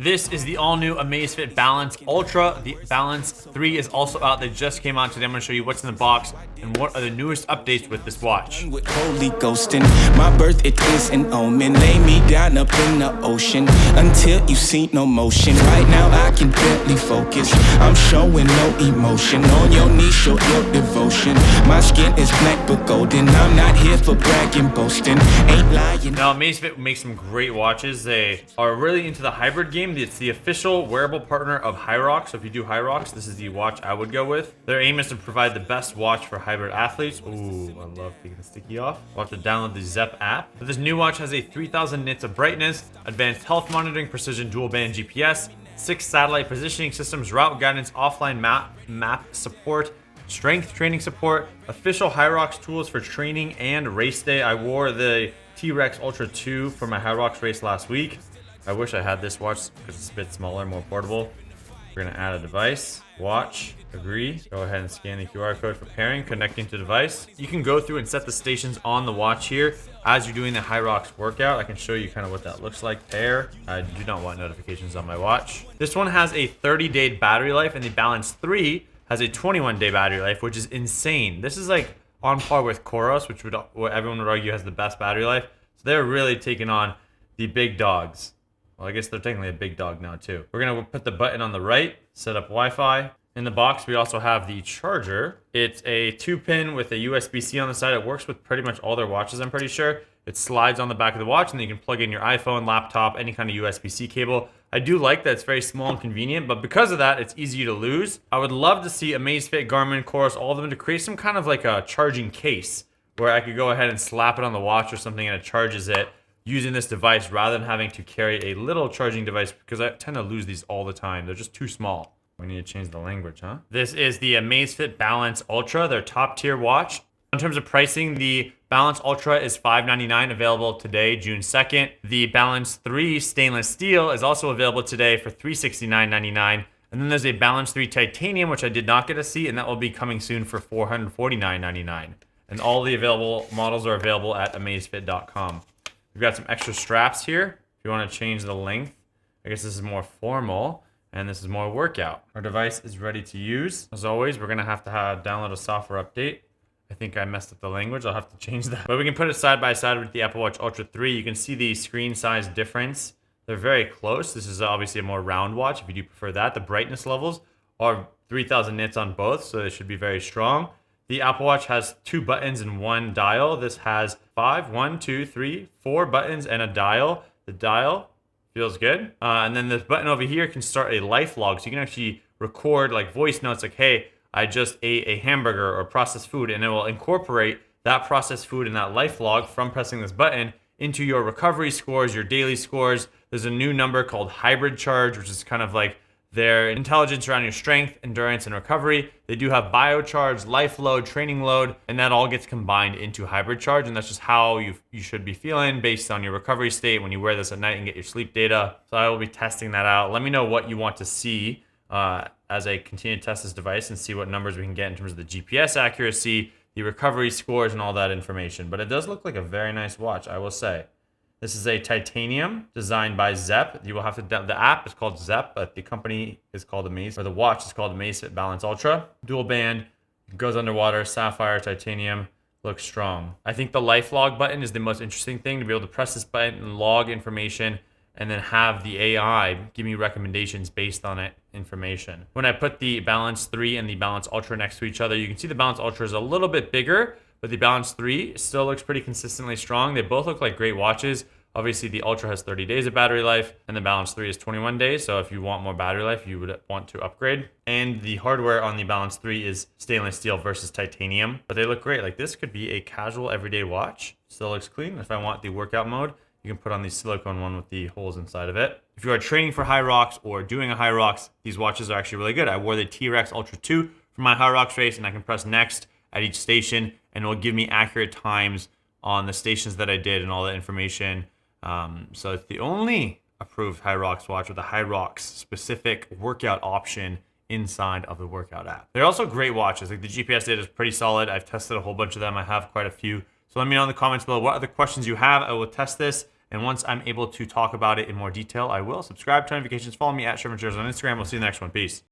This is the all-new Amazfit Balance Ultra. The Balance 3 is also out. They just came out today. I'm going to show you what's in the box and what are the newest updates with this watch. With holy ghosting, my birth it is an omen. Lay me down up in the ocean until you see no motion. Right now I can barely focus. I'm showing no emotion. On your knees, show your devotion. My skin is black but golden. I'm not here for bragging, boasting. Ain't lying. Now Amazfit makes some great watches. They are really into the hybrid game. It's the official wearable partner of Hyrox. So if you do Hyrox, this is the watch I would go with. Their aim is to provide the best watch for hybrid athletes. Ooh, I love taking the sticky off. We'll have to download the Zepp app. But this new watch has a 3000 nits of brightness, advanced health monitoring, precision dual band GPS, 6 satellite positioning systems, route guidance, offline map support, strength training support, official Hyrox tools for training and race day. I wore the T-Rex Ultra 2 for my Hyrox race last week. I wish I had this watch because it's a bit smaller, more portable. We're gonna add a device, watch, agree. Go ahead and scan the QR code for pairing, connecting to device. You can go through and set the stations on the watch here as you're doing the Hyrox workout. I can show you kind of what that looks like. Pair. I do not want notifications on my watch. This one has a 30-day battery life, and the Balance 3 has a 21-day battery life, which is insane. This is like on par with Koros, which everyone would argue has the best battery life. So they're really taking on the big dogs. Well, I guess they're technically a big dog now too. We're gonna put the button on the right, set up Wi-Fi. In the box, we also have the charger. It's a 2-pin with a USB-C on the side. It works with pretty much all their watches, I'm pretty sure. It slides on the back of the watch, and then you can plug in your iPhone, laptop, any kind of USB-C cable. I do like that it's very small and convenient, but because of that, it's easy to lose. I would love to see Amazfit, Garmin, Coros, all of them to create some kind of like a charging case where I could go ahead and slap it on the watch or something and it charges it using this device rather than having to carry a little charging device, because I tend to lose these all the time. They're just too small. We need to change the language, huh? This is the Amazfit Balance Ultra, their top tier watch. In terms of pricing, the Balance Ultra is $599, available today, June 2nd. The Balance 3 stainless steel is also available today for $369.99. And then there's a Balance 3 titanium, which I did not get to see, and that will be coming soon for $449.99. And all the available models are available at amazfit.com. We've got some extra straps here if you want to change the length. I guess this is more formal, and this is more workout. Our device is ready to use. As always, we're going to have download a software update. I think I messed up the language. I'll have to change that. But we can put it side by side with the Apple Watch Ultra 3. You can see the screen size difference. They're very close. This is obviously a more round watch if you do prefer that. The brightness levels are 3000 nits on both, so they should be very strong. The Apple Watch has 2 buttons and 1 dial. This has 4 buttons and a dial. The dial feels good. And then this button over here can start a life log. So you can actually record like voice notes like, hey, I just ate a hamburger or processed food, and it will incorporate that processed food and that life log from pressing this button into your recovery scores, your daily scores. There's a new number called Hybrid Charge, which is kind of like their intelligence around your strength, endurance, and recovery. They do have biocharge, life load, training load, and that all gets combined into Hybrid Charge, and that's just how you should be feeling based on your recovery state when you wear this at night and get your sleep data. So I will be testing that out. Let me know what you want to see as I continue to test this device and see what numbers we can get in terms of the GPS accuracy, the recovery scores, and all that information. But it does look like a very nice watch, I will say. This is a titanium designed by Zepp. You will have to, the app is called Zepp, but the company is called Amazfit, or the watch is called Amazfit Balance Ultra. Dual band, goes underwater, sapphire, titanium, looks strong. I think the life log button is the most interesting thing, to be able to press this button and log information and then have the AI give me recommendations based on it information. When I put the Balance 3 and the Balance Ultra next to each other, you can see the Balance Ultra is a little bit bigger, but the Balance 3 still looks pretty consistently strong. They both look like great watches. Obviously, the Ultra has 30 days of battery life, and the Balance 3 is 21 days. So if you want more battery life, you would want to upgrade. And the hardware on the Balance 3 is stainless steel versus titanium, but they look great. Like, this could be a casual everyday watch. Still looks clean. If I want the workout mode, you can put on the silicone one with the holes inside of it. If you are training for Hyrox or doing a Hyrox, these watches are actually really good. I wore the T-Rex Ultra 2 for my Hyrox race, and I can press next at each station, and it will give me accurate times on the stations that I did and all that information. So it's the only approved Hyrox watch with a Hyrox specific workout option inside of the workout app. They're also great watches. Like, the GPS data is pretty solid. I've tested a whole bunch of them. I have quite a few. So let me know in the comments below what other questions you have. I will test this And once I'm able to talk about it in more detail, I will. Subscribe, turn notifications, follow me at Shervin on Instagram. We'll see you in the next one. Peace.